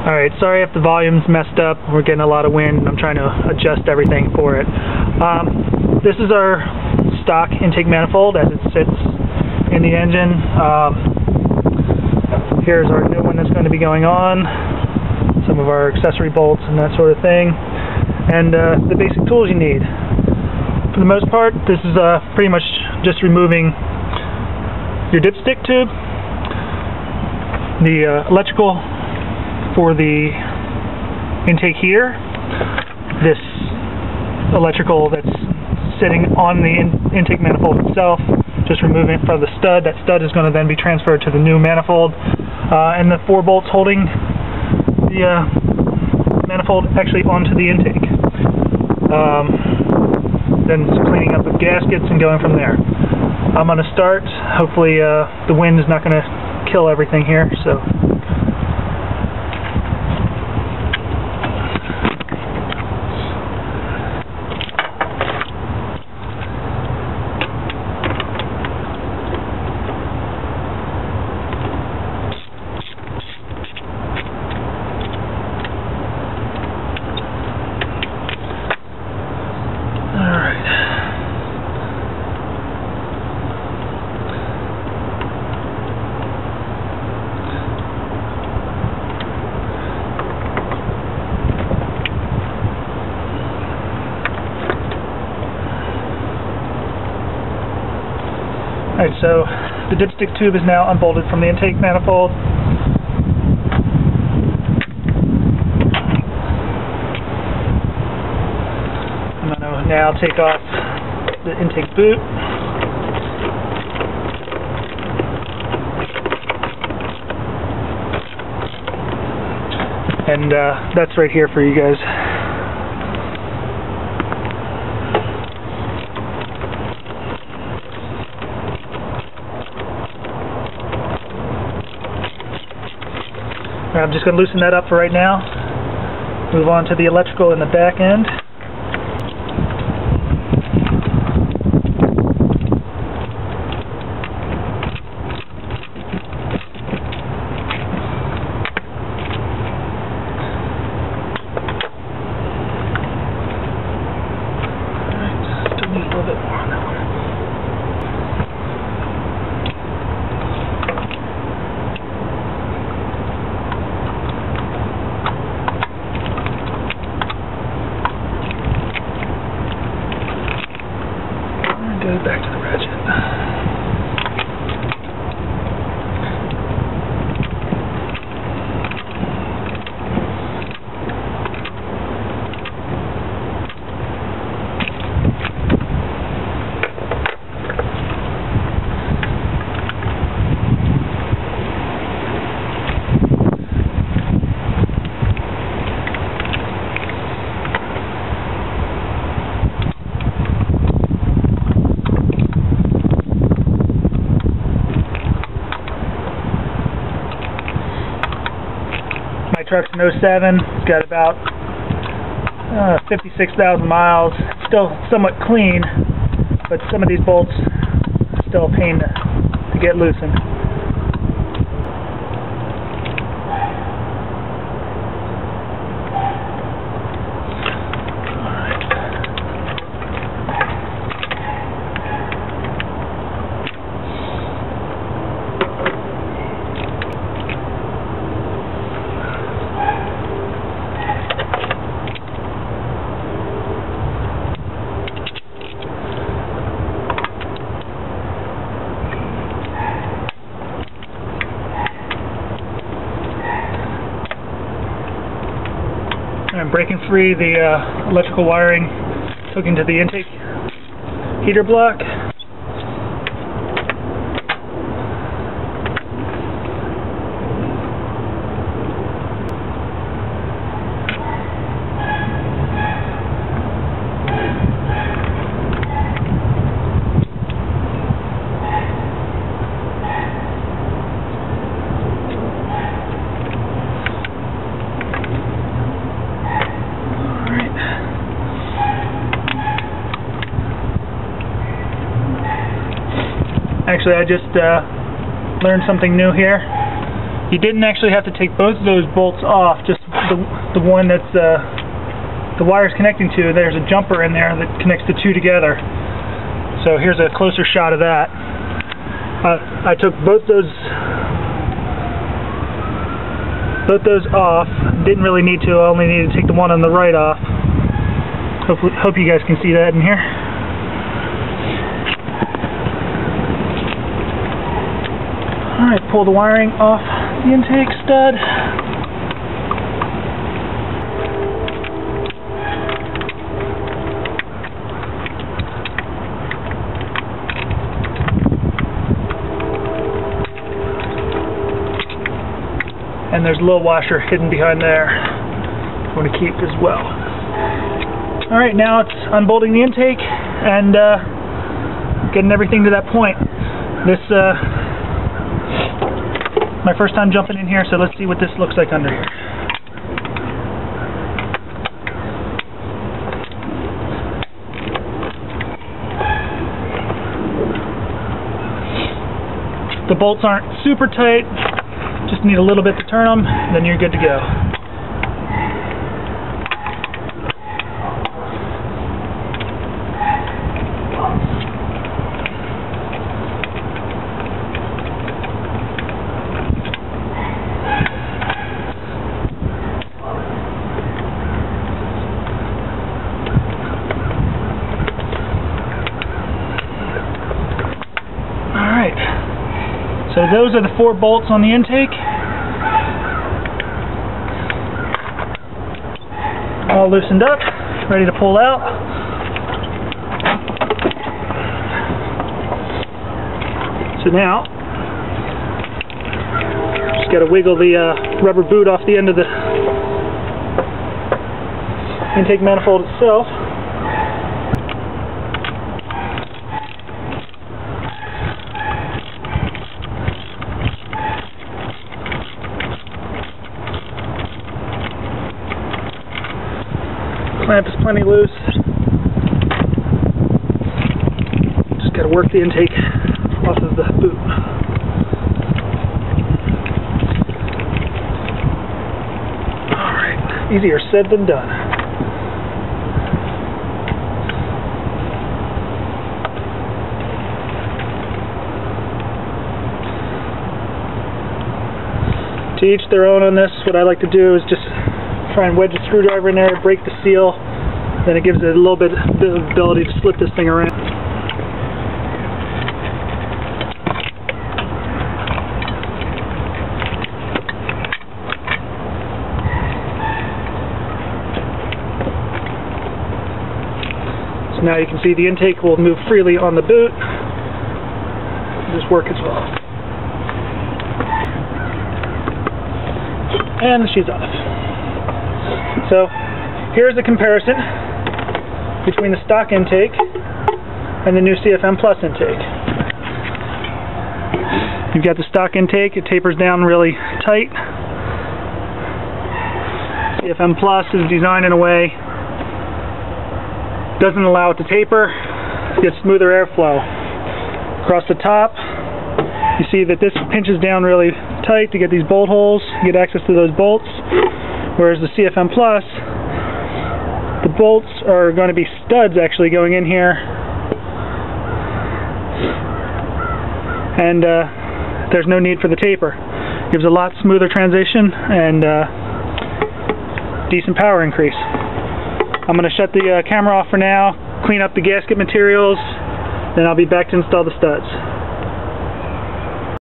Alright, sorry if the volume's messed up. We're getting a lot of wind and I'm trying to adjust everything for it. This is our stock intake manifold as it sits in the engine. Here's our new one that's going to be going on. Some of our accessory bolts and that sort of thing. And the basic tools you need. For the most part, this is pretty much just removing your dipstick tube, the electrical for the intake heater, this electrical that's sitting on the intake manifold itself, just removing it from the stud. That stud is going to then be transferred to the new manifold, and the 4 bolts holding the manifold actually onto the intake. Then cleaning up the gaskets and going from there. I'm going to start. Hopefully the wind is not going to kill everything here. So. Alright, so the dipstick tube is now unbolted from the intake manifold. I'm going to now take off the intake boot. And that's right here for you guys. I'm just going to loosen that up for right now. Move on to the electrical in the back end. Alright, still need a little bit more on that one. Back to the ratchet. My truck's an 07, it's got about 56,000 miles, still somewhat clean, but some of these bolts are still a pain to get loosened. I'm breaking free the electrical wiring hooking to the intake heater block. Actually, I just learned something new here. You didn't actually have to take both of those bolts off, just the one that's the wire's connecting to. There's a jumper in there that connects the two together. So here's a closer shot of that. I took both those off. Didn't really need to. I only needed to take the one on the right off. Hope you guys can see that in here. Alright, pull the wiring off the intake stud. And there's a little washer hidden behind there I'm going to keep as well. Alright, now it's unbolting the intake and getting everything to that point. This my first time jumping in here, so let's see what this looks like under here. The bolts aren't super tight, just need a little bit to turn them, then you're good to go. So those are the 4 bolts on the intake. All loosened up, ready to pull out. So now, just got to wiggle the rubber boot off the end of the intake manifold itself. Clamp is plenty loose. Just got to work the intake off of the boot. Alright, easier said than done. To each their own on this. What I like to do is just try and wedge a screwdriver in there, break the seal, then it gives it a little bit of ability to slip this thing around. So now you can see the intake will move freely on the boot. Just work as well. And the shoe's off. So here's a comparison between the stock intake and the new CFM Plus intake. You've got the stock intake, it tapers down really tight. CFM Plus is designed in a way doesn't allow it to taper, gets smoother airflow. Across the top, you see that this pinches down really tight to get these bolt holes, you get access to those bolts. Whereas the CFM Plus, the bolts are going to be studs actually going in here, and there's no need for the taper. Gives a lot smoother transition and decent power increase. I'm going to shut the camera off for now, clean up the gasket materials, then I'll be back to install the studs.